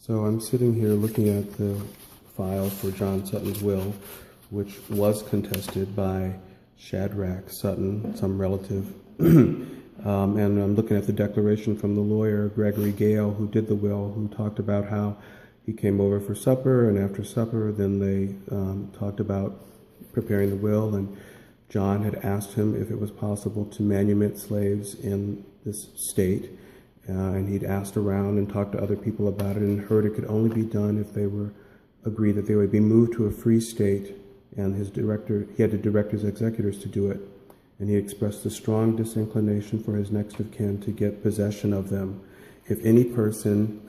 So I'm sitting here looking at the file for John Sutton's will, which was contested by Shadrach Sutton, some relative. And I'm looking at the declaration from the lawyer, Gregory Gale, who did the will, who talked about how he came over for supper, and after supper, then they talked about preparing the will, and John had asked him if it was possible to manumit slaves in this state. And he'd asked around and talked to other people about it and heard it could only be done if they were agreed that they would be moved to a free state, and he had to direct his executors to do it. And he expressed a strong disinclination for his next of kin to get possession of them. If any person,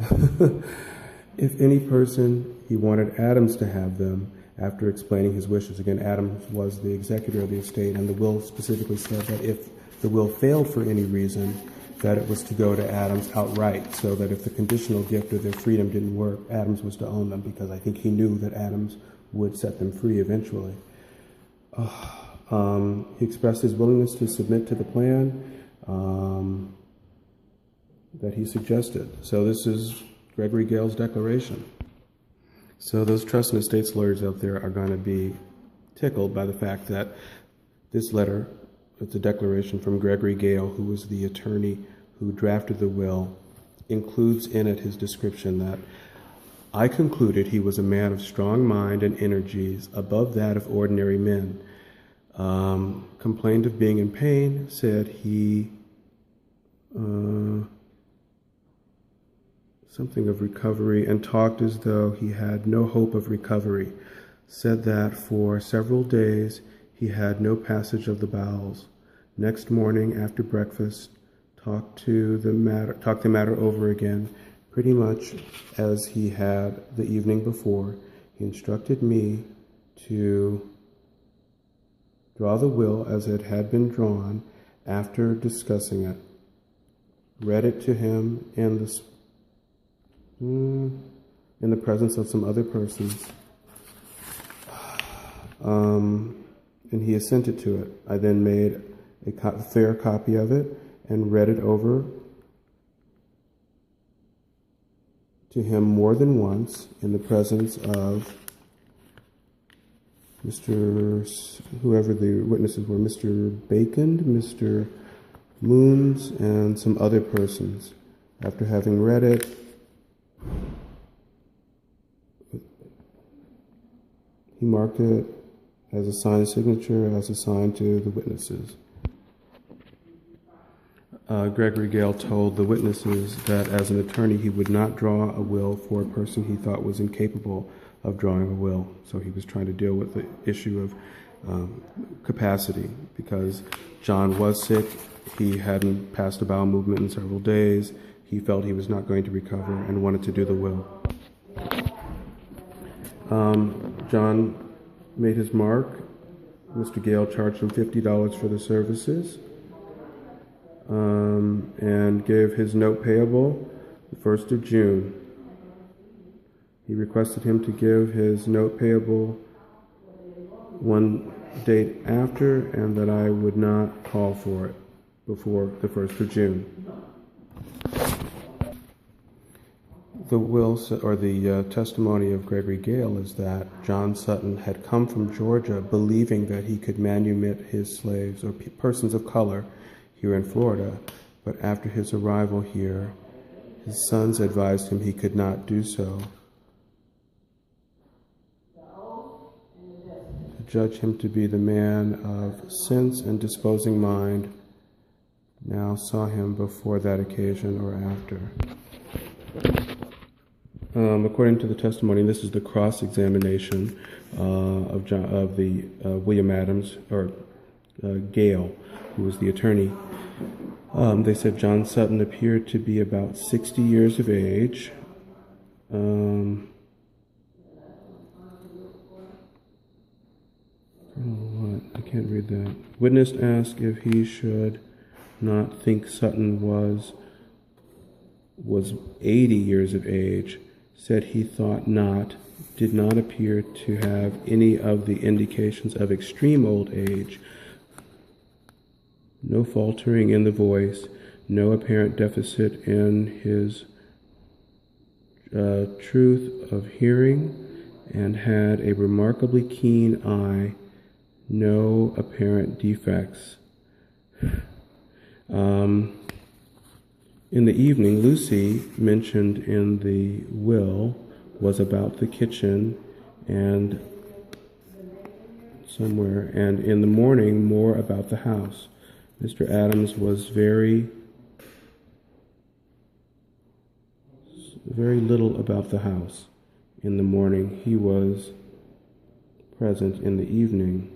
he wanted Adams to have them after explaining his wishes. Again, Adams was the executor of the estate, and the will specifically said that if the will failed for any reason, that it was to go to Adams outright, so that if the conditional gift of their freedom didn't work, Adams was to own them, because I think he knew that Adams would set them free eventually. He expressed his willingness to submit to the plan that he suggested. So this is Gregory Gale's declaration. So those trust and estates lawyers out there are going to be tickled by the fact that this letter, it's a declaration from Gregory Gale, who was the attorney who drafted the will, includes in it his description that I concluded he was a man of strong mind and energies above that of ordinary men. Complained of being in pain, said he something of recovery, and talked as though he had no hope of recovery. Said that for several days he had no passage of the bowels. Next morning after breakfast, talked the matter over again, pretty much as he had the evening before. He instructed me to draw the will as it had been drawn after discussing it. Read it to him in the presence of some other persons. And he assented to it. I then made a fair copy of it and read it over to him more than once in the presence of whoever the witnesses were, Mr. Bacon, Mr. Moons, and some other persons. After having read it, he marked it as a signed signature, as assigned to the witnesses. Gregory Gale told the witnesses that as an attorney he would not draw a will for a person he thought was incapable of drawing a will. So he was trying to deal with the issue of capacity, because John was sick. He hadn't passed a bowel movement in several days. He felt he was not going to recover and wanted to do the will. John made his mark. Mr. Gale charged him $50 for the services, and gave his note payable the 1st of June. He requested him to give his note payable one date after, and that I would not call for it before the 1st of June. The will, or the testimony of Gregory Gale, is that John Sutton had come from Georgia believing that he could manumit his slaves or persons of color here in Florida, but after his arrival here, his sons advised him he could not do so. To judge him to be the man of sense and disposing mind, now saw him before that occasion or after. According to the testimony, this is the cross-examination of William Adams, or Gale, who was the attorney. They said John Sutton appeared to be about 60 years of age. I don't know what, I can't read that. Witness asked if he should not think Sutton was 80 years of age. Said he thought not, did not appear to have any of the indications of extreme old age. No faltering in the voice, no apparent deficit in his truth of hearing, and had a remarkably keen eye, no apparent defects. In the evening, Lucy, mentioned in the will, was about the kitchen and somewhere, and in the morning, more about the house. Mr. Adams was very little about the house in the morning. He was present in the evening.